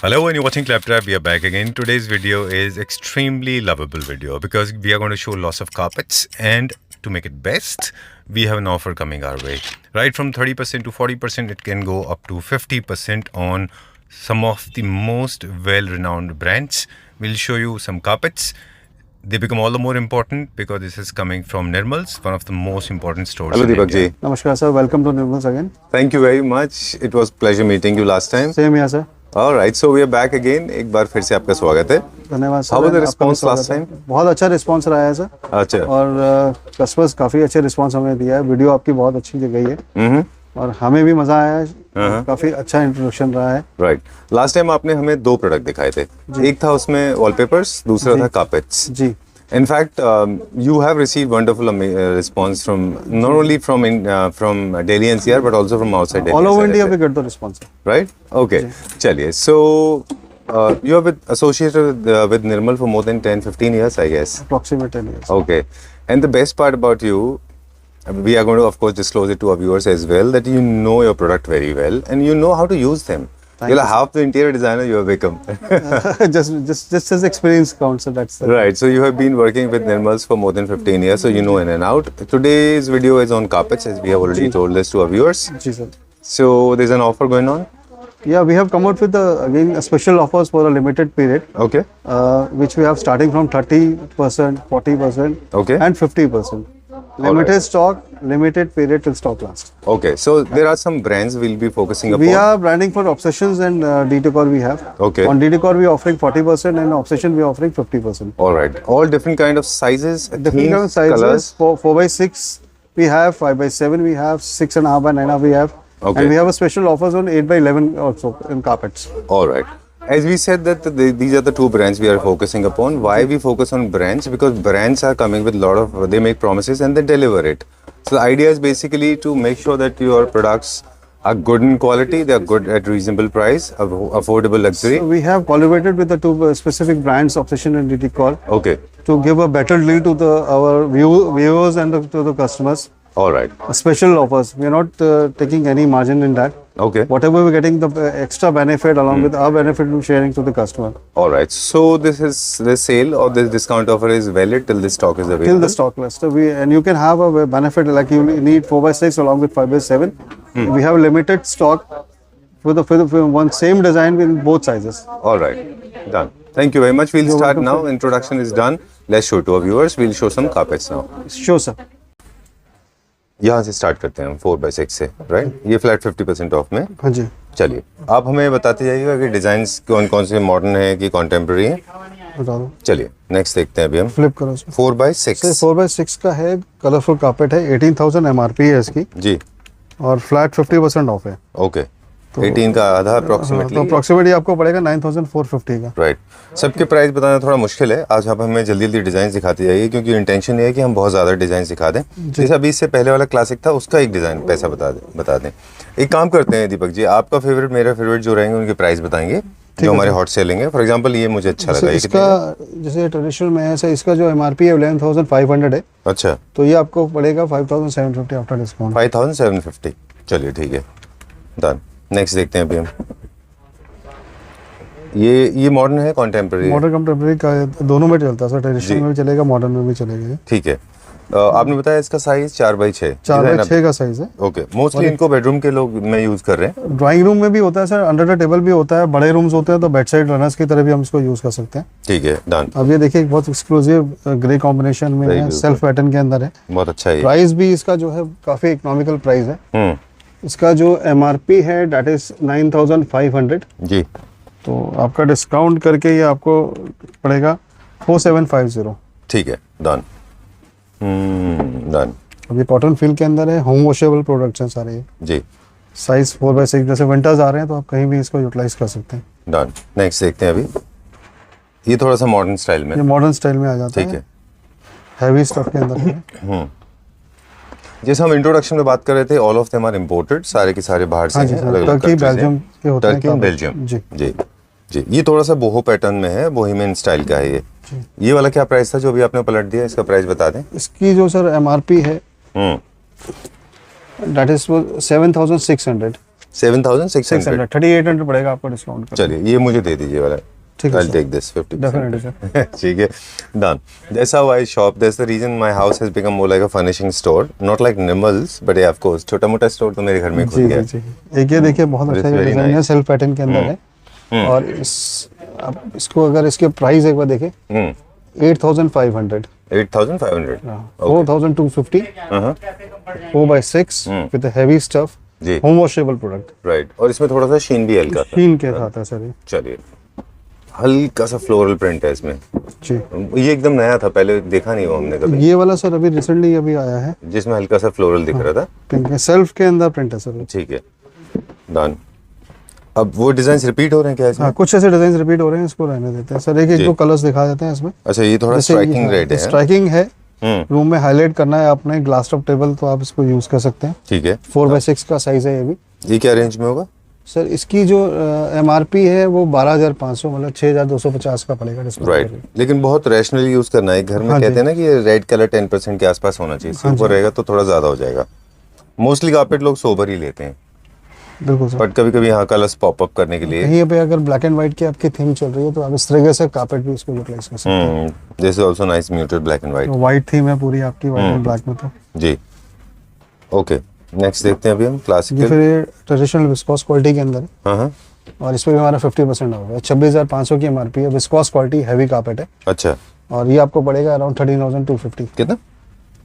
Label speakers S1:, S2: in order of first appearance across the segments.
S1: Hello and you're watching Claptrap. We are back again. Today's video is extremely lovable video because we are going to show lots of carpets, and to make it best, we have an offer coming our way. Right from 30% to 40%, it can go up to 50% on some of the most well-renowned brands. We'll show you some carpets. They become all the more important because this is coming from Nirmal's, one of the most important stores.
S2: Hello,
S1: in
S2: Deepak
S1: India.
S2: ji.
S3: Namaskar sir, welcome to Nirmal's again.
S2: Thank you very much. It was pleasure meeting you last time.
S3: Same here sir.
S2: All right, so we are back again. एक बार फिर से आपका स्वागत है.
S3: धन्यवाद sir.
S2: How was the
S3: आपका
S2: response
S3: भी
S2: last
S3: स्वागत है.
S2: time?
S3: बहुत अच्छा रिस्पांस रहा है सर.
S2: अच्छा.
S3: और कस्टमर्स काफी अच्छे रिस्पांस हमें दिया है. वीडियो आपकी बहुत अच्छी गई है. और हमें भी मजा आया है. काफी अच्छा इंट्रोडक्शन रहा है.
S2: राइट. लास्ट टाइम आपने हमें दो प्रोडक्ट दिखाए थे. एक था उसमें वॉलपेपर्स, दूसरा था कार्पेट्स.
S3: जी.
S2: In fact, you have received wonderful response from not only from Delhi NCR but also from outside Delhi.
S3: All over India we get the response.
S2: Right? Okay. चलिए. So you are associated with Nirmal for more than 10-15 years, I guess.
S3: Approximately 10 years.
S2: Okay. And the best part about you, we are going to of course disclose it to our viewers as well, that you know your product very well and you know how to use them. You're half the interior designer you have become.
S3: just as experience counts, so that's it.
S2: Right. So you have been working with Nirmal's for more than 15 years, so you know in and out. Today's video is on carpets, as we have already told this to our viewers.
S3: जी sir.
S2: So there's an offer going on.
S3: Yeah, we have come out with again a special offers for a limited period,
S2: Okay.
S3: which we have starting from 30%, 40%,
S2: Okay.
S3: and 50%. Limited stock, limited period till stock last.
S2: Okay. So there are some brands we'll be focusing upon.
S3: We are branding for Obsessions and D-Decor we have.
S2: Okay.
S3: On D-Decor we are offering 40% and Obsession we are offering 50%.
S2: All right. All different kind of sizes,
S3: Different
S2: themes,
S3: kind of sizes.
S2: colors.
S3: 4x6 we have, 5x7 we have, 6.5 by 9.5 we have.
S2: Okay.
S3: And we have a special offers on 8x11 also in carpets.
S2: All right. As we said that these are the two brands we are focusing upon. Why we focus on brands? Because brands are coming with a lot of, they make promises and they deliver it. So the idea is basically to make sure that your products are good in quality, they are good at reasonable price, affordable luxury.
S3: So we have collaborated with the two specific brands, Obsession and D-Decor,
S2: Okay.
S3: to give a better deal to our viewers and to the customers.
S2: All right.
S3: Special offers. We are not taking any margin in that.
S2: Okay.
S3: Whatever we're getting the extra benefit along with our benefit we're sharing to the customer.
S2: All right. So this sale or this discount offer is valid till the stock is available.
S3: Till the stock list. So and you can have a benefit like you need 4x6 along with 5x7. We have limited stock for the one same design with both sizes.
S2: All right. Done. Thank you very much. We'll start now. Introduction is done. Let's show to our viewers. We'll show some carpets now.
S3: Sure sir.
S2: यहाँ से start करते हैं हम 4x6 से, right? ये flat 50% of में.
S3: हाँ जी.
S2: चलिए, आप हमें बताते जाइएगा कि डिजाइन्स कौन कौन से मॉडर्न है कि कॉन्टेम्प्रेरी है.
S3: बता दो.
S2: चलिए नेक्स्ट देखते हैं अभी हम.
S3: फ्लिप करो सर.
S2: 4x6.
S3: 4x6 का है, कलरफुल कार्पेट है, 18,000 MRP है इसकी
S2: जी.
S3: और फ्लैट 50% ऑफ है.
S2: ओके. 18 का आधा
S3: तो
S2: अप्रोक्सीमेटली.
S3: अप्रोक्सीमेटली आपको पड़ेगा 9,450 का.
S2: राइट. सबके प्राइस बताना थोड़ा मुश्किल है. आज आप हमें जल्दी जल्दी डिजाइन दिखाते जाइए क्योंकि इंटेंशन ये है कि हम बहुत ज़्यादा डिजाइन दिखा दें. जैसे अभी इससे पहले वाला क्लासिक था उसका एक डिज़ाइन पैसा बता दें. एक काम करते हैं दीपक जी, आपका फेवरेट मेरा फेवरेट जो रहेंगे उनके प्राइस बताएंगे जो हमारे हॉट सेलिंग है. फॉर एग्जाम्पल ये मुझे अच्छा लगा.
S3: इसका जैसे ट्रेडिशनल में है, इसका जो MRP है 11,500 है.
S2: अच्छा.
S3: तो ये आपको पड़ेगा 5,750 आफ्टर डिस्काउंट.
S2: 5,750. चलिए ठीक है. डन. नेक्स्ट देखते हैं अभी हम. ये मॉडर्न है कॉन्टेम्प्रेरी?
S3: मॉडर्न कंटेम्प्रेरी का दोनों में चलता है सर. ट्रेडिशनल में भी चलेगा, मॉडर्न में भी चलेगा.
S2: ठीक है. आपने बताया इसका साइज 4x6.
S3: 4x6 का साइज है.
S2: ओके. मोस्टली इनको बेडरूम के लोग में यूज कर रहे हैं.
S3: ड्राइंग रूम में भी होता है सर, अंडर द टेबल भी होता है. बड़े रूम्स होते हैं तो बेड साइड रनर्स की तरह भी हम इसको यूज कर सकते हैं.
S2: ठीक है. डन.
S3: अब ये देखिए बहुत एक्सक्लूसिव ग्रे कॉम्बिनेशन में है, सेल्फ पैटर्न के अंदर है.
S2: बहुत अच्छा है.
S3: प्राइस भी इसका जो है काफी इकोनॉमिकल प्राइस है. इसका जो MRP है दैट इज 9,500
S2: जी.
S3: तो आपका डिस्काउंट करके ये आपको पड़ेगा 4,750.
S2: ठीक है. डन. डन.
S3: अब ये कॉटन फील के अंदर है, होम वॉशेबल प्रोडक्ट्स हैं सारे.
S2: जी.
S3: साइज 4x6 जैसे विंटर्स आ रहे हैं तो आप कहीं भी इसको यूटिलाइज कर सकते हैं.
S2: डन. नेक्स्ट देखते हैं अभी. ये थोड़ा सा मॉडर्न स्टाइल में.
S3: ये मॉडर्न स्टाइल में आ जाता है.
S2: ठीक है.
S3: हैवी स्टफ के अंदर है.
S2: जैसे हम इंट्रोडक्शन में बात कर रहे थे, all of them are imported. सारे के सारे बाहर से हैं.
S3: टर्की बेल्जियम के होते हैं.
S2: Turkey Belgium.
S3: जी
S2: जी. जी. ये थोड़ा सा बोहो पैटर्न में है, बोहेमियन स्टाइल का है ये. ये वाला क्या प्राइस था जो अभी आपने पलट दिया? इसका प्राइस बता दें.
S3: इसकी जो सर MRP है दैट इज 7,600.
S2: 7,600।
S3: 600 3800 पड़ेगा आपको डिस्काउंट का।
S2: चलिए ये मुझे दे दीजिए वाला।
S3: ठीक है
S2: I'll
S3: sir.
S2: take this 50%.
S3: Definitely, sir.
S2: ठीक है, done. That's how I shop. That's the reason my house has become more like a furnishing store, not like Nimmal's, but yeah, of course, छोटा मोटा स्टोर तो मेरे घर में खुल
S3: जी
S2: गया।
S3: जी जी। एक ये देखिए बहुत
S2: This
S3: अच्छा
S2: is
S3: ये
S2: very
S3: डिजाइन है,
S2: nice.
S3: सेल्फ पैटर्न के अंदर है। और अब इसको अगर इसके प्राइस एक बार देखें 8,500,
S2: 8,500.
S3: 4,250,
S2: हाँ
S3: 4x6 विद हेवी स्टफ,
S2: जी,
S3: होम वॉशेबल प्रोडक्ट,
S2: राइट। और इसमें थोड़ा सा शीन भी हल्का था।
S3: शीन के साथ है सर ये।
S2: चलिए, हल्का सा फ्लोरल प्रिंट है इसमें।
S3: जी
S2: ये एकदम नया था, पहले देखा नहीं वो हमने कभी,
S3: ये वाला सर अभी रिसेंटली अभी आया है,
S2: जिसमें हल्का सा फ्लोरल दिख रहा था।
S3: पिंक है, सेल्फ के अंदर प्रिंट है सर।
S2: ठीक है, डन। अब वो डिजाइन रिपीट हो रहे हैं क्या इसमें?
S3: हाँ कुछ ऐसे डिजाइन रिपीट हो रहे हैं, इसको रहने देते हैं सर। एक
S2: जी।
S3: दो कलर्स दिखा देते हैं इसमें।
S2: अच्छा, ये थोड़ा स्ट्राइकिंग रेड है।
S3: स्ट्राइकिंग है,
S2: हम्म,
S3: रूम में हाईलाइट करना है आपने ग्लास टॉप टेबल, तो आप इसको यूज कर सकते हैं।
S2: ठीक है।
S3: 4x6 का साइज है ये भी
S2: ये क्या रेंज में होगा?
S3: सर। इसकी जो MRP है वो 12,500, मतलब 6,250 का पड़ेगा डिस्काउंट
S2: राइट, लेकिन बहुत रैशनली यूज करना है। घर में
S3: हाँ
S2: कहते
S3: जी।
S2: हैं ना कि ये रेड कलर 10% के आसपास होना चाहिए, इससे ऊपर रहेगा तो थोड़ा ज्यादा हो जाएगा। मोस्टली कारपेट लोग सोबर ही लेते हैं,
S3: बिल्कुल सर।
S2: बट कभी कभी यहाँ कलर्स पॉप अप करने के लिए
S3: कहीं पे अगर ब्लैक एंड व्हाइट की आपकी थीम चल रही है तो आप इस तरीके से कार्पेट भी इसको यूटिलाइज कर सकते हैं।
S2: This is also nice muted black and white.
S3: तो व्हाइट थीम है पूरी आपकी, व्हाइट एंड ब्लैक में। तो
S2: जी, ओके, नेक्स्ट देखते हैं अभी हम
S3: ये
S2: क्लासिकल।
S3: फिर ट्रेडिशनल विस्कोस क्वालिटी के अंदर है,
S2: हाँ हाँ,
S3: और इसमें भी हमारा 50% ऑफ है। 26,500 की MRP है, विस्कोस क्वालिटी हैवी कार्पेट है,
S2: अच्छा,
S3: और ये आपको पड़ेगा अराउंड 13,250।
S2: कितना?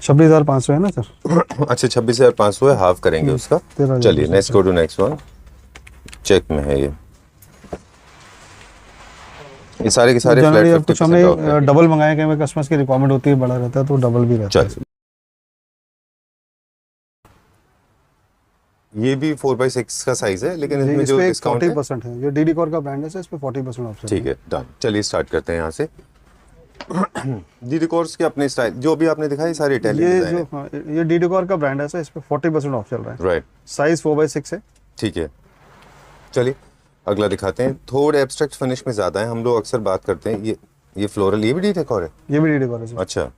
S3: 26,500 है ना सर?
S2: अच्छा, 26,500 है, हाफ करेंगे उसका।
S3: 13,000।
S2: चलिए next, go to next one. Check में है ये सारे के सारे
S3: जनरली
S2: फ्लैट
S3: अब कुछ
S2: 50% ऑफ
S3: हमने
S2: है।
S3: डबल मंगाए, कई कस्टमर्स की रिक्वायरमेंट होती है, बड़ा रहता है तो डबल भी रहता है।
S2: चल, ये भी 4x6 का साइज है, लेकिन
S3: जी,
S2: इसमें जो
S3: इसमें
S2: डिस्काउंट है।
S3: 40% है। ये डी डेकोर का ब्रांड है सर, इस पे 40% ऑफ
S2: ठीक है, डन। चलिए स्टार्ट करते हैं यहाँ से। डी डेकोर्स के अपने स्टाइल जो भी आपने दिखाया, ये सारे इटालियन
S3: ये
S2: डिजाइन
S3: जो
S2: है।
S3: हाँ, ये डी डेकोर का ब्रांड है सर, इस पे 40% ऑफ चल रहा है।
S2: राइट,
S3: साइज 4x6 है।
S2: ठीक है। चलिए अगला दिखाते हैं। थोड़े एब्स्ट्रैक्ट फिनिश में ज्यादा है, हम लोग अक्सर बात करते हैं। ये फ्लोरल, ये भी डी डेकोर है।
S3: ये भी डी डेकोर है सर।
S2: अच्छा,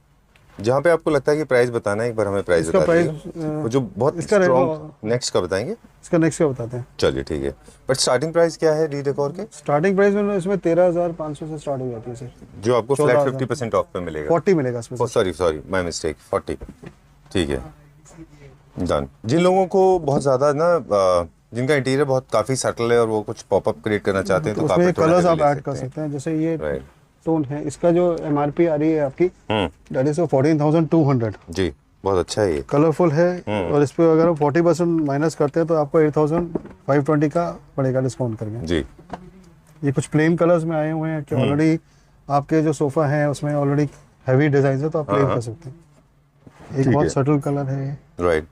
S2: जहाँ पे आपको लगता है कि प्राइस बताना है, एक बार हमें प्राइस
S3: इसका
S2: बता
S3: प्राइस,
S2: दीजिए। वो जो बहुत
S3: इसका
S2: स्ट्रॉन्ग, नेक्स्ट का बताएंगे।
S3: इसका नेक्स्ट का बताते हैं।
S2: चलिए ठीक है, बट स्टार्टिंग प्राइस क्या है डी डेकोर के?
S3: स्टार्टिंग प्राइस में इसमें 13,500 से स्टार्ट हो जाती है सर।
S2: जो आपको फ्लैट
S3: 14,000
S2: 50% ऑफ पे मिलेगा।
S3: 40 मिलेगा इसमें सर।
S2: Sorry my mistake, 40। ठीक है, डन। जिन लोगों को बहुत ज़्यादा ना जिनका इंटीरियर बहुत काफ़ी सटल है और वो कुछ पॉपअप क्रिएट करना चाहते हैं, तो
S3: उसमें
S2: काफ़ी
S3: कलर्स आप ऐड कर सकते हैं। जैसे ये
S2: राइट,
S3: टोन है, इसका जो MRP आ रही है आपकी, दैट इज 14,200।
S2: जी, बहुत अच्छा है ये।
S3: कलरफुल है, और इस पे अगर हम 40% माइनस करते हैं तो आपको 8,520 का पड़ेगा डिस्काउंट करके।
S2: जी,
S3: ये कुछ प्लेन कलर्स में आए हुए हैं कि ऑलरेडी आपके जो सोफा है उसमें ऑलरेडी हैवी डिजाइन है, तो आप प्लेन कर सकते हैं। एक
S2: ठीक
S3: बहुत
S2: है।
S3: सटल कलर है ये।
S2: राइट।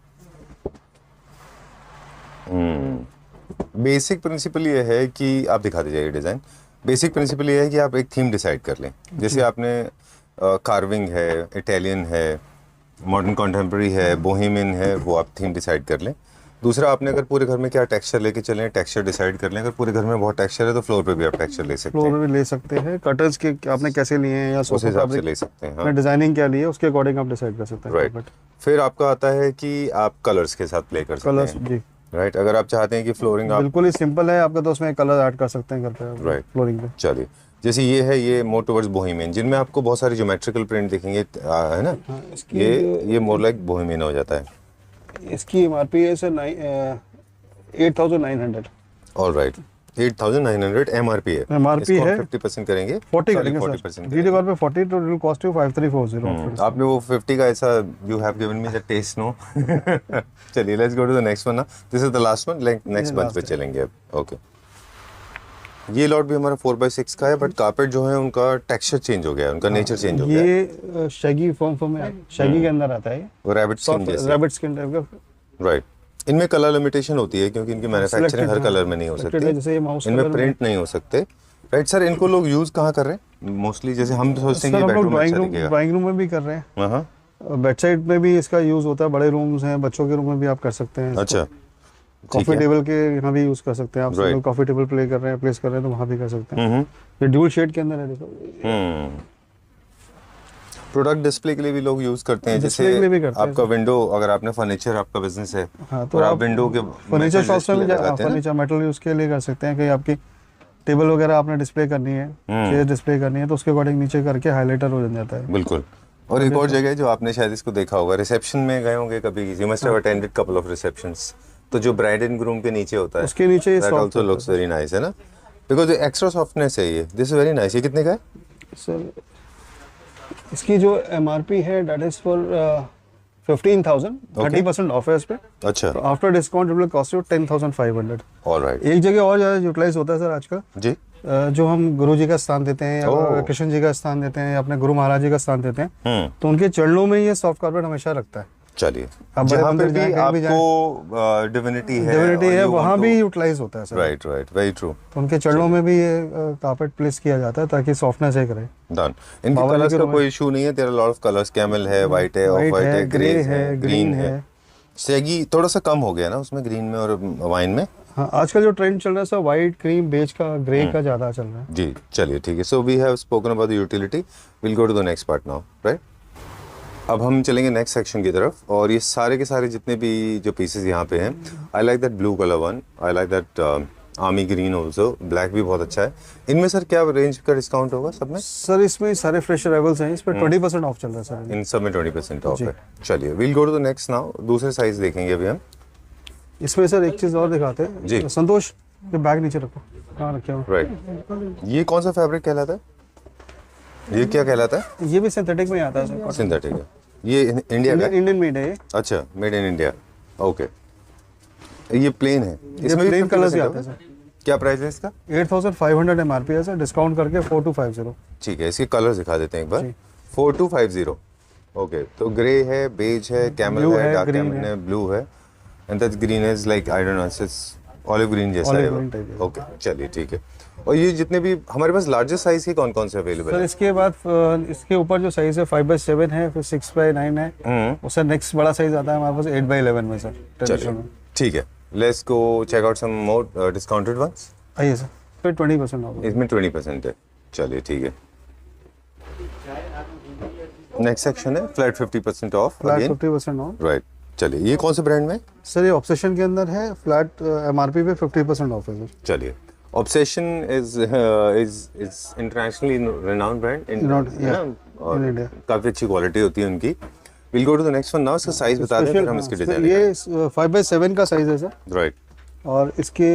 S2: बेसिक प्रिंसिपल ये है कि आप दिखा दीजिए डिज़ाइन। बेसिक प्रिंसिपल ये है कि आप एक थीम डिसाइड कर लें। जैसे आपने कार्विंग है, इटालियन है, मॉडर्न कॉन्टेम्प्रेरी है, बोहेमियन है, वो आप थीम डिसाइड कर लें। दूसरा, आपने अगर पूरे घर में क्या टेक्सचर लेके चलें, टेक्सचर डिसाइड कर लें। अगर पूरे घर में बहुत टेक्सचर है तो फ्लोर पे भी आप टेक्सचर ले सकते
S3: फ्लोर
S2: हैं,
S3: में ले सकते हैं। कर्टन्स के आपने कैसे लिए हैं या
S2: उस
S3: सोफा
S2: हिसाब से
S3: फैब्रिक
S2: ले सकते हैं। हाँ,
S3: में डिजाइनिंग क्या ली है, उसके अकॉर्डिंग आप डिसाइड कर सकते हैं।
S2: राइट। फिर आपका आता है कि आप कलर्स के साथ प्ले कर सकते
S3: कलर्स
S2: हैं।
S3: जी
S2: राइट, अगर आप चाहते हैं कि फ्लोरिंग आप,
S3: बिल्कुल ही सिंपल है आपका, तो उसमें कलर ऐड कर सकते हैं घर पे,
S2: राइट,
S3: फ्लोरिंग पे।
S2: चलिए, जैसे ये है, ये मोर टुवर्ड्स बोहेमियन, जिनमें आपको बहुत सारे ज्योमेट्रिकल प्रिंट दिखेंगे, है ना।
S3: हाँ, इसकी
S2: ये मोर लाइक बोहेमियन हो जाता है।
S3: इसकी MRP है सर 8,900।
S2: ऑल राइट, 8,900 MRP है।
S3: MRP
S2: इसको हम
S3: है।
S2: 50% करेंगे,
S3: 40
S2: Sorry,
S3: करेंगे
S2: 40%
S3: सर।
S2: करेंगे।
S3: डी डेकोर पे 40, तो इट विल कॉस्ट यू 5,340।
S2: आपने वो 50 का ऐसा, you have given me the test, no. चलिए let's go to the next one ना। This is the last one, next bunch पे चलेंगे अब। ओके, ये लॉट भी हमारा 4x6 का है, बट कारपेट जो है उनका टेक्सचर चेंज हो गया है, उनका नेचर चेंज हो गया है।
S3: ये शैगी फॉर्म में, शैगी के अंदर आता है,
S2: वो रैबिट स्किन जैसे।
S3: रैबिट स्किन टाइप का।
S2: राइट, इनमें कलर लिमिटेशन होती है क्योंकि इनकी मैन्युफैक्चरिंग हर
S3: Selected,
S2: कलर में नहीं हो
S3: selected है, जैसे ये
S2: सकती,
S3: mouse
S2: इनमें
S3: color
S2: प्रिंट नहीं हो सकते। राइट सर, इनको लोग यूज कहाँ कर रहे हैं मोस्टली? जैसे हम तो सोचते हैं
S3: सर
S2: कि
S3: हम लोग
S2: बेडरूम में अच्छा दिखेगा।
S3: ड्राइंग रूम में भी कर रहे हैं,
S2: हाँ,
S3: बेड साइड में भी इसका यूज होता है। बड़े रूम्स हैं, बच्चों के रूम में भी आप कर सकते हैं।
S2: अच्छा,
S3: कॉफी टेबल के यहाँ भी यूज कर सकते हैं आप।
S2: Right.
S3: कॉफी टेबल प्ले कर रहे हैं, प्लेस कर रहे हैं, तो वहाँ भी कर सकते हैं। ये ड्यूल शेड के अंदर है, देखो।
S2: प्रोडक्ट डिस्प्ले के लिए भी लोग यूज करते हैं,
S3: Display के लिए भी
S2: जैसे
S3: करते हैं,
S2: आपका विंडो, अगर आपने फर्नीचर, आपका बिजनेस है,
S3: हाँ, तो
S2: और आप
S3: आप
S2: विंडो के
S3: फर्नीचर शॉप में भी
S2: लगाते हैं ना?
S3: फर्नीचर मेटल यूज के लिए कर सकते हैं कि आपकी टेबल वगैरह आपने डिस्प्ले करनी है, चेयर डिस्प्ले करनी है, तो उसके अकॉर्डिंग नीचे करके हाईलाइटर हो जाता है।
S2: बिल्कुल। और एक और जगह है जो आपने शायद इसको देखा होगा, रिसेप्शन में गए होंगे कभी, you must have attended couple of receptions, तो जो ब्राइड एंड ग्रूम के नीचे होता है,
S3: उसके नीचे ये
S2: that
S3: soft
S2: also looks very nice, है ना, बिकॉज़ एक्स्ट्रा सॉफ्टनेस है ये, दिस इज वेरी नाइस। ये कितने का है?
S3: सर इसकी जो एमआरपी है दैट इज फॉर 15,000, 30% ऑफ है इस पे।
S2: अच्छा,
S3: तो after discount it will cost you 10,500।
S2: Alright
S3: एक जगह और ज़्यादा यूटिलाइज होता है सर आजकल,
S2: जी।
S3: जो हम गुरु जी का स्थान देते हैं या
S2: ओह।
S3: कृष्ण जी का स्थान देते हैं या अपने गुरु महाराज जी का स्थान देते हैं, तो उनके चरणों में ये सॉफ्ट कार्पेट हमेशा रखता है।
S2: चलिए,
S3: आप बड़े
S2: जहाँ पे
S3: मंदिर
S2: भी
S3: जाएं, कहीं भी
S2: आपको डिविनिटी है,
S3: डिविनिटी है, वहाँ भी यूटिलाइज होता है sir.
S2: Right right, very true.
S3: तो उनके चरणों में भी ये कार्पेट प्लेस किया जाता है ताकि सॉफ्टनेस एक रहे।
S2: डन। इनके
S3: बाबा जी
S2: कलर्स
S3: के
S2: का
S3: रूम
S2: कोई इशू नहीं है, तेरा लॉट ऑफ कलर्स, कैमल है, वाइट है, ऑफ वाइट है, ग्रे है, ग्रीन है। सेगी थोड़ा सा कम हो गया ना उसमें, ग्रीन में और वाइन में।
S3: हाँ, आजकल जो ट्रेंड चल रहा है सर वाइट, क्रीम, बेज का, ग्रे का ज़्यादा चल रहा है।
S2: जी चलिए ठीक है। So we have spoken about the utility, will go to the next part now, right. अब हम चलेंगे नेक्स्ट सेक्शन की तरफ, और ये सारे के सारे जितने भी जो पीसेस यहाँ पे हैं, I like that blue colour one, I like that army green also, black भी बहुत अच्छा है। इनमें सर क्या रेंज का डिस्काउंट होगा सब में?
S3: सर इसमें सारे फ्रेश अराइवल्स हैं, इस पर 20% ऑफ चल रहा है सर।
S2: इन सब में 20% ऑफ है। चलिए, will go to the next now, दूसरे साइज देखेंगे अभी हम।
S3: इसमें सर एक चीज़ और दिखाते हैं
S2: जी।
S3: संतोष, ये बैग नीचे रखो, कहाँ रखे हो?
S2: राइट, ये कौन सा फैब्रिक कहलाता है? ये क्या कहलाता है?
S3: ये भी सिंथेटिक में ही आता है सर।
S2: सिंथेटिक है। ये इंडिया का है?
S3: इंडियन मेड है ये।
S2: अच्छा, मेड इन इंडिया, ओके। ये प्लेन है, इसमें भी
S3: प्लेन कलर्स ही
S2: 50%
S3: आते हैं सर।
S2: क्या प्राइस है इसका?
S3: 8,500 एमआरपी है सर, डिस्काउंट करके 4,250।
S2: ठीक है, इसके कलर दिखा देते हैं एक बार।
S3: जी।
S2: 4250, ओके। तो ग्रे है, बेज है, कैमल
S3: Blue
S2: है,
S3: है,
S2: डार्क
S3: green
S2: कैमल
S3: है।
S2: है, ब्लू है, and that green is like I don't know, it's olive green जैसा
S3: Olive
S2: है
S3: green type है।
S2: वो। ओके चलिए ठीक है। और ये जितने भी हमारे पास लार्जेस्ट साइज के कौन कौन से अवेलेबल
S3: सर
S2: है?
S3: इसके बाद इसके ऊपर जो साइज है 5/7 है, फिर 6/9 है, उससे नेक्स्ट बड़ा साइज आता है हमारे पास 8/11 में सर, ट्रेडिशनल में।
S2: ठीक है, let's go check out some more discounted ones.
S3: आइए सर, फिर 20% ऑफ।
S2: इसमें 20% है, चलिए ठीक है। नेक्स्ट सेक्शन है flat 50% off
S3: flat
S2: again,
S3: 50% off.
S2: Right. चलिए, ये कौन से ब्रांड में?
S3: सर ये ऑब्सेशन के अंदर है, फ्लैट एमआरपी पे 50% ऑफ है सर।
S2: चलिए, obsession is internationally renowned brand in
S3: in India.
S2: काफी अच्छी क्वालिटी होती है उनकी। Will go to the next one now, इसका साइज बता दें फिर हम इसके डिजाइन।
S3: ये 5/7 का साइज है सर,
S2: राइट,
S3: और इसके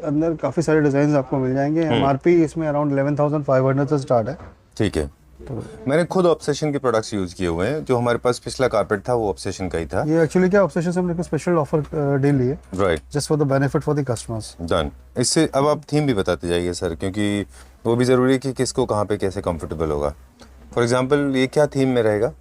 S3: अंदर काफ़ी सारे डिज़ाइन आपको मिल जाएंगे। एमआरपी इसमें अराउंड 11,500 से स्टार्ट है।
S2: ठीक है। मैंने खुद ऑब्सेशन के प्रोडक्ट्स यूज किए हुए हैं, जो हमारे पास पिछला कारपेट था वो ऑब्सेशन का ही था।
S3: ये एक्चुअली क्या ऑब्सेशन से हमने स्पेशल ऑफर डील ली है,
S2: right,
S3: just for the benefit for the customers.
S2: Done. इससे अब आप थीम भी बताते जाइए सर, क्योंकि वो भी जरूरी है कि किसको कहाँ पे कैसे कंफर्टेबल होगा। फॉर एग्जांपल ये क्या थीम में रहेगा?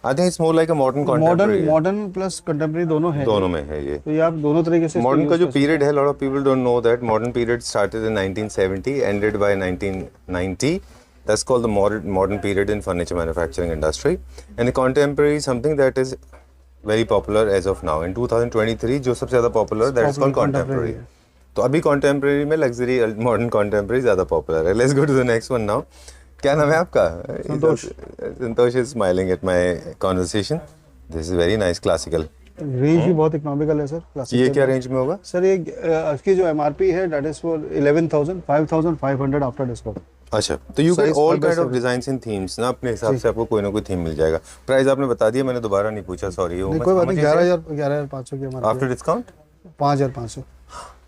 S2: आई think it's more like a modern contemporary.
S3: Modern plus contemporary दोनों है।
S2: दोनों में है ये।
S3: तो ये आप दोनों तरीके से
S2: मॉडर्न का
S3: इसको
S2: जो पीरियड है, lot of people don't know that modern period started in 1970, ended by 1990. That's called the modern period in furniture manufacturing industry. And the contemporary is something that is very popular as of now. In 2023, जो सबसे ज़्यादा popular, that is called contemporary. तो अभी contemporary में luxury modern contemporary ज़्यादा popular है. Let's go to the next one now. क्या नाम है आपका?
S3: संतोष।
S2: संतोष is smiling at my conversation. This is very nice classical.
S3: Range भी बहुत इकोनॉमिकल है सर।
S2: ये क्या रेंज में होगा?
S3: सर ये इसकी जो एमआरपी है that is for 11,000, 5,500 after discount.
S2: अच्छा, तो you get
S3: Size
S2: all
S3: 5/7.
S2: Kind of designs in themes ना, अपने हिसाब से आपको कोई ना कोई थीम मिल जाएगा। प्राइस आपने बता दिया, मैंने दोबारा नहीं पूछा, सॉरी।
S3: नहीं कोई बात नहीं, 11,500 की एमआरपी।
S2: आफ्टर डिस्काउंट
S3: 5,500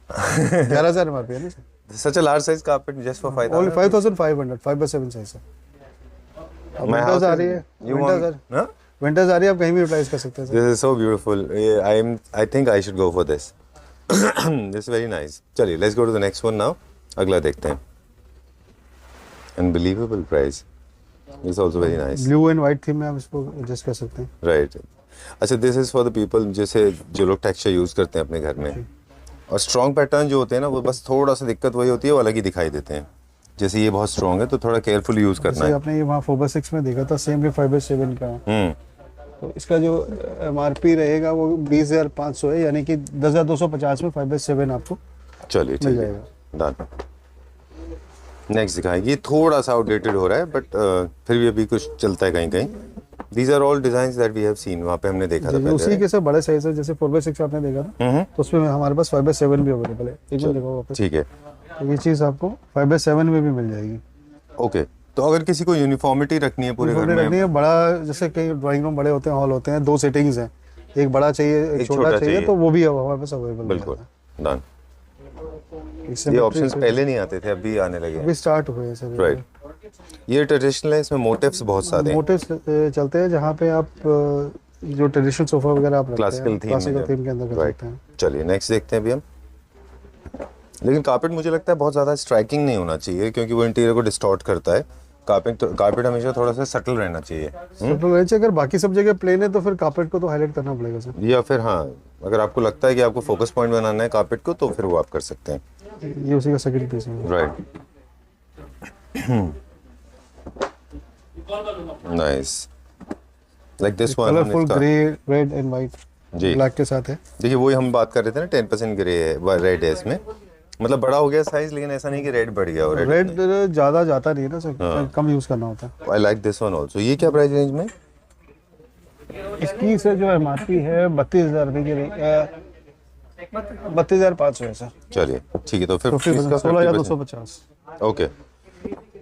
S3: 11,000 एमआरपी है ना sir.
S2: Such a large size carpet just for 5,000.
S3: Only 5,500, 5/7 size है। अब
S2: My
S3: विंटर्स
S2: house
S3: आ
S2: is-
S3: रही है,
S2: You want- Huh?
S3: विंटर्स आ रही है, आप कहीं भी यूटिलाइज कर सकते हैं sir.
S2: This is so beautiful. I think I should go for this. This is very nice. चलिए, let's go to the next one now. अगला देखते हैं। Unbelievable price. This is also very nice.
S3: Blue and white theme में आप इसको adjust कर सकते हैं।
S2: Right. अच्छा, this is for the people जैसे जो लोग टेक्सचर यूज करते हैं अपने घर में, और स्ट्रॉन्ग पैटर्न जो होते हैं ना, वो बस थोड़ा सा दिक्कत वही होती है, वो अलग ही दिखाई देते हैं। जैसे ये बहुत स्ट्रॉन्ग है, तो थोड़ा केयरफुल यूज करना
S3: जैसे
S2: है।
S3: आपने ये वहाँ 4/6 में देखा था, सेम भी 5/7 का है। तो इसका जो एमआरपी रहेगा वो 20,500 है, यानी कि 10,250 में 5/7 आपको
S2: चलिए
S3: मिल
S2: ठीक है,
S3: जाएगा।
S2: डन। नेक्स्ट दिखाएंगे, ये थोड़ा सा आउटडेटेड हो रहा है बट फिर भी अभी कुछ चलता है कहीं कहीं। These are all designs that we have seen, वहाँ पे हमने देखा था
S3: जी, उसी
S2: पहले।
S3: के सब बड़े साइज है, जैसे 4x6 आपने देखा था तो उसमें हमारे पास 5x7 भी अवेलेबल है। एक मिनट देखो वापस,
S2: ठीक है,
S3: तो ये चीज़ आपको 5x7 में भी मिल जाएगी।
S2: ओके। तो अगर किसी को यूनिफॉर्मिटी रखनी है पूरे घर
S3: छोटे
S2: में,
S3: रखनी है, बड़ा जैसे कई ड्राइंग रूम बड़े होते हैं, हॉल होते हैं, 2 सेटिंग्स हैं, एक बड़ा चाहिए एक छोटा चाहिए, तो वो भी हमारे पास अवेलेबल
S2: बिल्कुल डन।
S3: है।
S2: ये ऑप्शंस पहले नहीं आते थे, अभी आने लगे
S3: अभी स्टार्ट हुए हैं सर।
S2: राइट। ये ट्रेडिशनल है, इसमें मोटिव्स बहुत सारे हैं,
S3: मोटिव्स चलते हैं, जहाँ पे आप जो ट्रेडिशनल सोफा वगैरह आप रखते
S2: क्लासिकल
S3: हैं,
S2: थीम
S3: क्लासिकल थीम के अंदर कर
S2: राइट।
S3: सकते हैं।
S2: चलिए नेक्स्ट देखते हैं अभी हम। लेकिन कारपेट मुझे लगता है बहुत ज़्यादा स्ट्राइकिंग नहीं होना चाहिए, क्योंकि वो इंटीरियर को डिस्टॉर्ट करता है। कारपेट हमेशा थोड़ा सा सटल रहना चाहिए।
S3: तो वैसे अगर बाकी सब जगह प्लेन है तो फिर कारपेट को तो हाईलाइट करना पड़ेगा सर।
S2: या फिर हाँ, अगर आपको लगता है कि आपको फोकस पॉइंट बनाना है कारपेट को, तो फिर वो आप कर सकते हैं।
S3: ये उसी का सेकंड पीस है।
S2: Right, nice, like this one.
S3: Colourful grey, red and white
S2: जी,
S3: ब्लैक के साथ है।
S2: देखिए वही हम बात कर रहे थे ना, 10% ग्रे है, रेड है इसमें, मतलब बड़ा हो गया साइज, लेकिन ऐसा नहीं कि रेड बढ़ गया। और
S3: रेड ज़्यादा जाता नहीं है ना सर, कम यूज़ करना होता है।
S2: I like this one also. ये क्या प्राइस रेंज में?
S3: इसकी सर जो एमआरपी है 32,000 रुपये की, 32,500 है सर।
S2: चलिए ठीक है, तो फिर
S3: 16,250।
S2: ओके।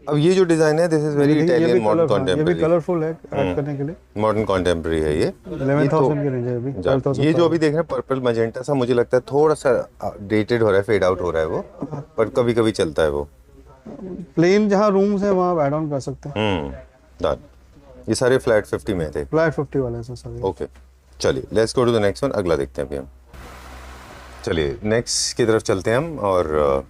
S2: अब ये जो डिजाइन है, this is very Italian modern
S3: ये भी
S2: कॉन्टेम्परेरी।
S3: कलरफुल है, ऐड करने के लिए।
S2: मॉडर्न कॉन्टेम्परेरी है ये।
S3: 11,000 की रेंज है अभी। 12,000
S2: ये जो अभी देख रहे हैं पर्पल मजेंटा सा, मुझे लगता है थोड़ा सा डेटेड हो रहा है, फेड आउट हो रहा है वो, पर कभी कभी चलता है वो।
S3: प्लेन जहाँ रूम्स है वहाँ ऐड ऑन कर सकते हैं।
S2: डन। ये सारे फ्लैट 50 में थे।
S3: फ्लैट 50 वाले हैं सर सारे।
S2: ओके, चलिए let's go to the next one. अगला देखते हैं अभी हम। चलिए नेक्स्ट की तरफ चलते हैं हम, और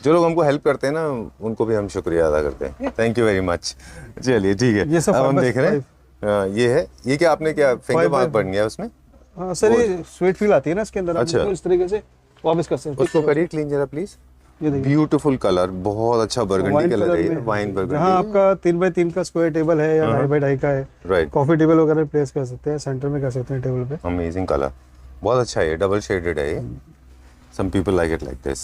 S2: जो लोग हमको हेल्प करते हैं ना, उनको भी हम शुक्रिया अदा करते हैं। Thank you very much. चलिए ठीक है,
S3: ये सब
S2: अब हम
S3: 5x5
S2: देख रहे हैं। ये है, ये क्या आपने क्या फिंगर मार्क बन गया उसमें?
S3: हाँ सर, ये स्वीट फील आती है ना इसके अंदर।
S2: अच्छा।
S3: आप इस तरीके से वापस कर सकते हैं।
S2: उसको करिए क्लीन जरा प्लीज।
S3: ये देखिए,
S2: ब्यूटीफुल कलर, बहुत अच्छा बर्गंडी कलर है ये, वाइन
S3: जहाँ
S2: बर्गंडी।
S3: आपका 3x3 का स्क्वायर टेबल है या 2x2 का है,
S2: राइट,
S3: कॉफी टेबल वगैरह प्लेस कर सकते हैं, सेंटर में कर सकते हैं टेबल पे।
S2: अमेजिंग कलर, बहुत अच्छा है, डबल शेडेड है ये। Some people like it like this.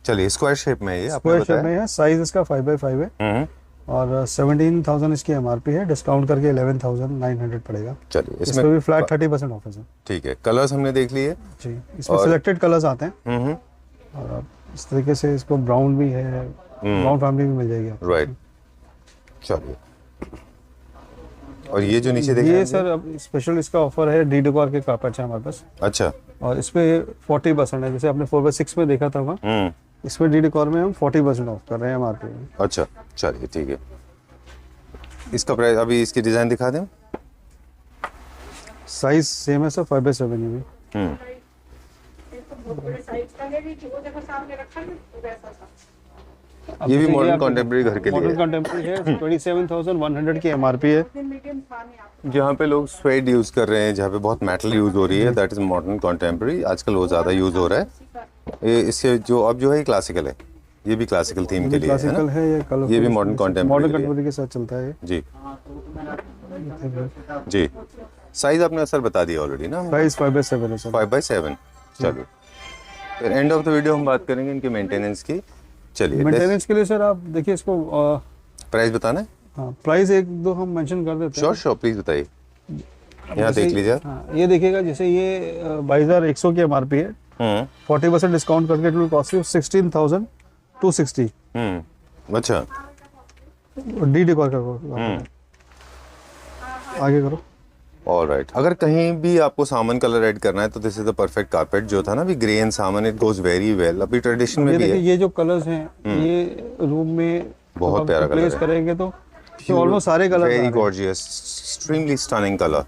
S2: चलिए स्क्वायर शेप में है ये, आपने
S3: स्क्वायर शेप
S2: बताया।
S3: में है, साइज इसका 5x5 है और 17,000 इसकी एमआरपी है, डिस्काउंट करके 11,900 पड़ेगा।
S2: चलिए
S3: इसमें भी फ्लैट 30% ऑफ है सर।
S2: ठीक है, कलर्स हमने देख लिए।
S3: जी, इसमें सिलेक्टेड कलर्स आते हैं और आप इस तरीके से इसको ब्राउन भी है, ब्राउन फैमिली भी मिल जाएगी आपको।
S2: राइट, चलिए। और ये जो नीचे देख रहे
S3: ये
S2: हैं
S3: सर अब स्पेशल इसका ऑफर है, डी डेकोर के कारपेट है हमारे पास
S2: अच्छा,
S3: और इस पे 40% है। जैसे आपने 4x6 में देखा था वहाँ, इसमें डी डेकोर में हम 40% ऑफ कर रहे हैं एमआरपी में।
S2: अच्छा चलिए ठीक है। इसका प्राइस, अभी इसकी डिजाइन दिखा दें।
S3: साइज सेम है सर, 5x7 ये भी।
S2: ये भी मॉडर्न कॉन्टेम्परेरी घर के लिए
S3: मॉडर्न
S2: है।
S3: कंटेम्प्रेरी है, 27,100 की एमआरपी है।
S2: जहाँ पे लोग स्वेड यूज कर रहे हैं, जहाँ पे बहुत मेटल यूज हो रही है, दैट इज मॉडर्न कॉन्टेम्परेरी। आजकल वो ज्यादा यूज हो रहा है। ये इससे जो अब जो है क्लासिकल है, ये भी क्लासिकल थीम के लिए है
S3: क्लासिकल
S2: ना?
S3: है, ये कलर
S2: ये भी मॉडर्न
S3: मॉडर्न
S2: कॉन्टेम्परेरी
S3: कंटेम्प्रेरी के साथ चलता है।
S2: जी जी। साइज आपने असर बता दिया ऑलरेडी ना,
S3: साइज 5x7 है सर।
S2: 5x7। चलिए फिर एंड ऑफ द वीडियो हम बात करेंगे इनके मेंटेनेंस की। चलिए
S3: मेंटेनेंस के लिए सर आप देखिए इसको,
S2: प्राइस बताना है।
S3: हाँ प्राइस एक दो हम मेंशन कर देते हैं।
S2: श्योर श्योर, प्लीज बताइए। यहाँ देख लीजिए आप।
S3: हाँ, ये देखिएगा, जैसे ये 22,100 की एमआरपी है, 40% डिस्काउंट करके इट विल कॉस्ट यू 16,260।
S2: अच्छा,
S3: डी डेकोर का आगे करो।
S2: ऑलराइट। अगर कहीं भी आपको सामान कलर ऐड करना है तो this is the perfect carpet. जो था ना अभी ग्रे एंड सामान, इट गोज वेरी वेल। अभी ट्रेडिशन में
S3: ये
S2: भी
S3: देखिए,
S2: है।
S3: ये जो कलर्स हैं ये रूम में
S2: बहुत प्यारा
S3: प्लेस
S2: कलर है।
S3: करेंगे तो ऑलमोस्ट सारे colour
S2: very gorgeous, extremely stunning colour.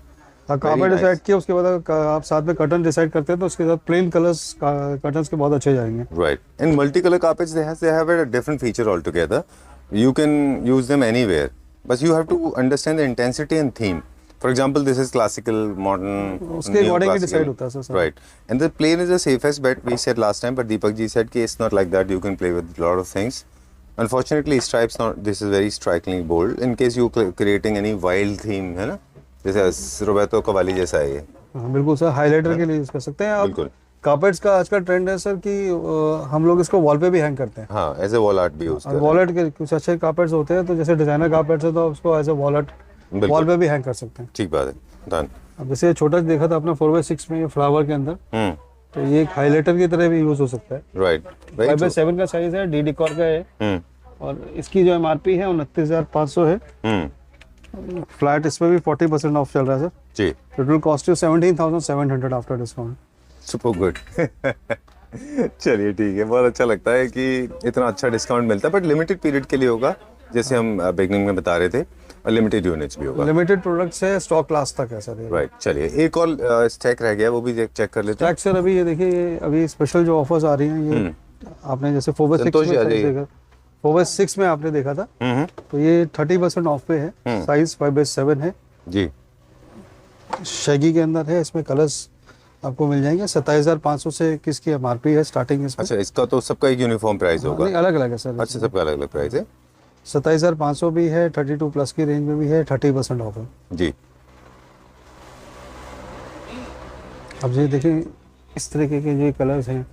S3: Carpet decide किया, उसके बाद आप साथ में कर्टन डिसाइड करते हैं तो उसके साथ प्लेन कलर्स कर्टन्स के बहुत अच्छे जाएंगे।
S2: Right. In multicolor carpets, they have a different feature altogether. You can use them anywhere, but you have to understand the intensity and theme. For example, this is classical, modern,
S3: उसके according ही
S2: neoclassical.
S3: decide होता है sir.
S2: Right. And the plain is the safest bet we said last time, but Deepak ji said कि it's not like that. You can play with a lot of things. Unfortunately, stripes not. This is very strikingly bold. In case you creating any wild theme, है ना? जैसे Roberto qawwali जैसा है ये।
S3: हाँ बिल्कुल sir, highlighter के लिए यूज कर सकते हैं आप।
S2: बिल्कुल।
S3: कार्पेट्स का आज का ट्रेंड है सर कि हम लोग इसको वॉल पे भी हैंग करते हैं।
S2: हाँ, एज ए वॉल आर्ट भी यूज
S3: और
S2: कर
S3: वॉलेट के कुछ अच्छे कार्पेट्स होते हैं, तो जैसे डिजाइनर कार्पेट्स है तो उसको एज ए वॉलेट
S2: बिल्कुल।
S3: वॉल पे भी हैंग कर सकते हैं।
S2: ठीक बात है, डन।
S3: अब जैसे छोटा देखा था अपना 4x6 में फ्लावर के अंदर, तो ये एक हाईलाइटर की तरह भी यूज हो सकता है।
S2: राइट,
S3: 5x7 का साइज है, डी डेकोर का है, और इसकी जो MRP है 29,500 है। फ्लैट इसमें भी 40% ऑफ चल रहा है सर।
S2: जी,
S3: it will cost you 17,700 after discount.
S2: Super good. चलिए ठीक है, बहुत अच्छा लगता है कि इतना अच्छा डिस्काउंट मिलता है, बट लिमिटेड पीरियड के लिए होगा, जैसे हम बिगनिंग में बता रहे थे, और लिमिटेड यूनिट्स भी होगा।
S3: लिमिटेड प्रोडक्ट्स है, स्टॉक लास्ट तक है सर ये।
S2: राइट, चलिए एक और स्टैक रह गया, वो भी चेक कर लेते हैं।
S3: टैक्स सर अभी ये देखिए, ये अभी स्पेशल जो ऑफर्स आ रही हैं, ये आपने जैसे 4x6
S2: संतोष जी, आ
S3: में
S2: जाइए।
S3: देखा, 4x6 में आपने देखा था, तो ये 30% ऑफ पे है। साइज 5x7 है
S2: जी,
S3: शैगी के अंदर है। इसमें कलर्स आपको मिल जाएंगे। 27,500 से किसकी MRP है स्टार्टिंग इसमें।
S2: अच्छा, इसका तो सबका एक यूनिफॉर्म प्राइस होगा।
S3: नहीं, अलग अलग है सर।
S2: अच्छा, सबका अलग अलग प्राइस है।
S3: 27,500 भी है, 32 प्लस की रेंज में भी है, 30% ऑफ है।
S2: जी,
S3: अब ये देखिए इस तरीके के जो कलर्स हैं,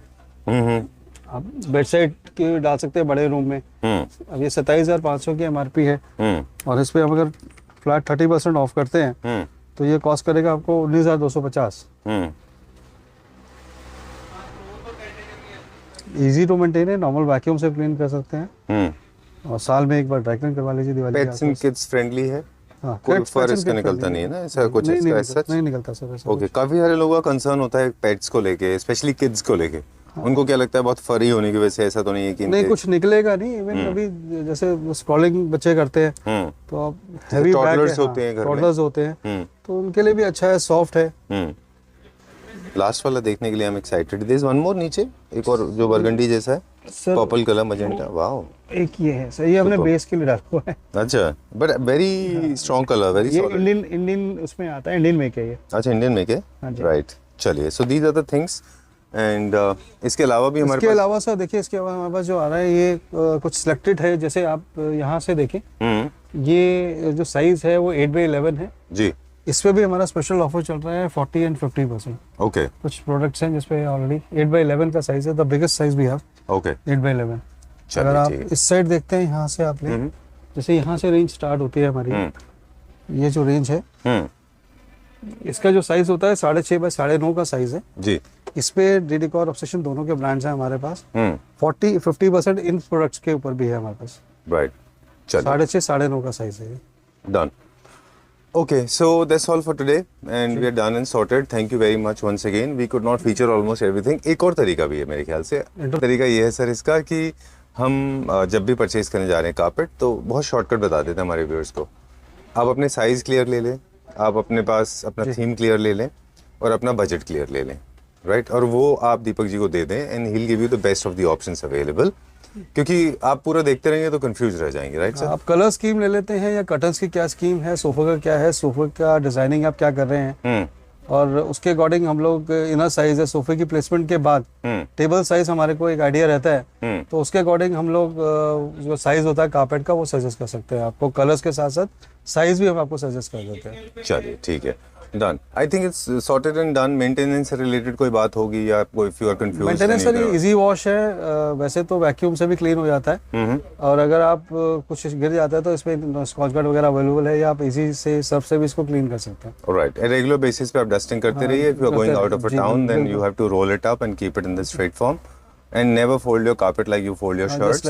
S3: आप बेड साइड के डाल सकते हैं बड़े रूम में। अब ये 27,500 की MRP है, और इस पे हम अगर फ्लैट 30% ऑफ करते हैं तो ये कॉस्ट करेगा आपको 19,250। इजी टू मेंटेन है, नॉर्मल वैक्यूम से क्लीन कर सकते हैं, और साल में एक बार ड्राई क्लीन करवा लीजिए दिवाली के
S2: पेट्स एंड किड्स फ्रेंडली है।
S3: हाँ,
S2: कोई
S3: pets
S2: फर
S3: and
S2: इसका
S3: kids
S2: निकलता
S3: friendly
S2: नहीं है ना, ऐसा कुछ
S3: नहीं,
S2: इसका
S3: नहीं,
S2: ऐसा?
S3: नहीं निकलता सर ऐसा
S2: ओके, काफी सारे लोगों का कंसर्न होता है पेट्स को लेके, स्पेशली किड्स को लेके। उनको क्या लगता है, बहुत फरी होने की वजह से ऐसा तो नहीं है कि
S3: नहीं, कुछ निकलेगा नहीं। इवन अभी जैसे स्क्रॉलिंग बच्चे करते हैं, तो आप हैवी
S2: toddlers होते हैं घर में।
S3: टॉडलर्स होते हैं, तो उनके लिए भी अच्छा है, सॉफ्ट है।
S2: लास्ट वाला देखने के लिए हम excited. There is one more नीचे, एक और जो बरगंडी जैसा है,
S3: sir
S2: purple colour magenta. Wow,
S3: एक ये है सर, ये हमने
S2: Superb.
S3: बेस के लिए डाला हुआ है।
S2: अच्छा, but very strong colour, very
S3: ये
S2: सॉलिड।
S3: इंडियन उसमें आता है, इंडियन मेक है ये।
S2: अच्छा, इंडियन में के,
S3: हाँ जी।
S2: राइट। चलिए, so these are the things, and इसके अलावा भी हमारे
S3: इसके
S2: पास
S3: अलावा सर देखिए, इसके अलावा हमारे पास जो आ रहा है ये कुछ सिलेक्टेड है। जैसे आप यहाँ से देखें, ये जो साइज है वो 8x11 है।
S2: जी,
S3: इस पे भी हमारा स्पेशल ऑफर चल रहा है 40 एंड 50%।
S2: ओके
S3: कुछ प्रोडक्ट्स हैं जिसपे ऑलरेडी 8x11 का साइज है, द बिगेस्ट साइज भी है
S2: ओके।
S3: 8x11।
S2: चलिए,
S3: अगर आप
S2: ठीक है।
S3: इस साइड देखते हैं, यहाँ से आप ले, जैसे यहाँ से रेंज स्टार्ट होती है हमारी, ये जो रेंज है, इसका जो साइज होता है 6.5 बाय 9.5 का साइज है।
S2: जी,
S3: इस पे डी डेकोर ऑब्सेशन दोनों के ब्रांड्स हैं हमारे पास। 40-50% इन प्रोडक्ट्स के ऊपर भी है हमारे पास।
S2: राइट, चलिए,
S3: 6.5 9.5 का साइज है ये।
S2: Done. Okay, so that's all for today, and we are done and sorted. Thank you very much once again. We could not feature almost everything. एक और तरीका भी है मेरे ख्याल से। तरीका ये है सर इसका कि हम जब भी परचेज करने जा रहे हैं कारपेट, तो बहुत शॉर्टकट बता देते हैं हमारे व्यूअर्स को। आप अपने साइज क्लियर ले लें, आप अपने पास अपना थीम क्लियर ले लें, और अपना बजट क्लियर ले लें, राइट? और वो आप दीपक जी को दे दें, and he will give you the best of the options available. क्योंकि आप पूरा देखते रहेंगे तो कंफ्यूज रह जाएंगे, राइट सर?
S3: आप कलर स्कीम ले लेते हैं, या कर्टन्स की क्या स्कीम है, सोफा का क्या है, सोफे का डिजाइनिंग आप क्या कर रहे हैं, और उसके अकॉर्डिंग हम लोग इनर साइज है, सोफे की प्लेसमेंट के बाद टेबल साइज हमारे को एक आइडिया रहता है, तो उसके अकॉर्डिंग हम लोग जो साइज होता है कारपेट का वो सजेस्ट कर सकते हैं आपको। कलर्स के साथ साथ साइज भी हम आपको सजेस्ट कर देते हैं।
S2: चलिए, ठीक है, done. I think it's sorted and done. Maintenance से रिलेटेड कोई बात होगी, या कोई if you are confused?
S3: Maintenance sir ये इजी वॉश है, वैसे तो वैक्यूम से भी क्लीन हो जाता है, और अगर आप कुछ गिर जाता है तो इसमें स्कॉच गार्ड वगैरह अवेलेबल है, या आप इजी से सर्फ से भी इसको क्लीन कर सकते हैं।
S2: ऑलराइट, रेगुलर बेसिस पे आप डस्टिंग करते रहिए। If you are going out of a
S3: जी,
S2: टाउन, देन
S3: बिल्कुल।
S2: You have to roll it up and keep it in the straight form, and never fold your carpet like you fold your
S3: Just
S2: shirts.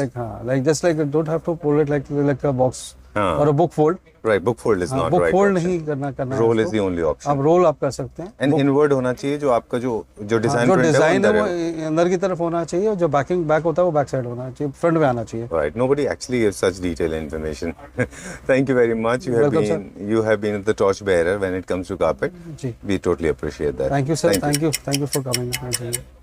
S3: like just like don't have to fold it like a box
S2: हाँ।
S3: or a book fold.
S2: Right, book fold is not
S3: book
S2: right.
S3: Fold नहीं करना है
S2: role is
S3: उसको।
S2: The only
S3: आप
S2: option,
S3: role आप कर सकते हैं।
S2: एंड इनवर्ड होना चाहिए। जो आपका जो डिजाइन
S3: जो
S2: प्रिंट है
S3: डिजाइन
S2: वो
S3: है
S2: अंदर
S3: वो अंदर की तरफ होना चाहिए, और जो बैक होता है वो बैक साइड होना चाहिए, फ्रंट में आना चाहिए।
S2: Right. Nobody actually gives such detailed information. Thank you very much.
S3: Welcome,
S2: you have been the torch bearer when it comes to carpet.
S3: जी,
S2: We totally appreciate that.
S3: Thank you sir, thank you for coming.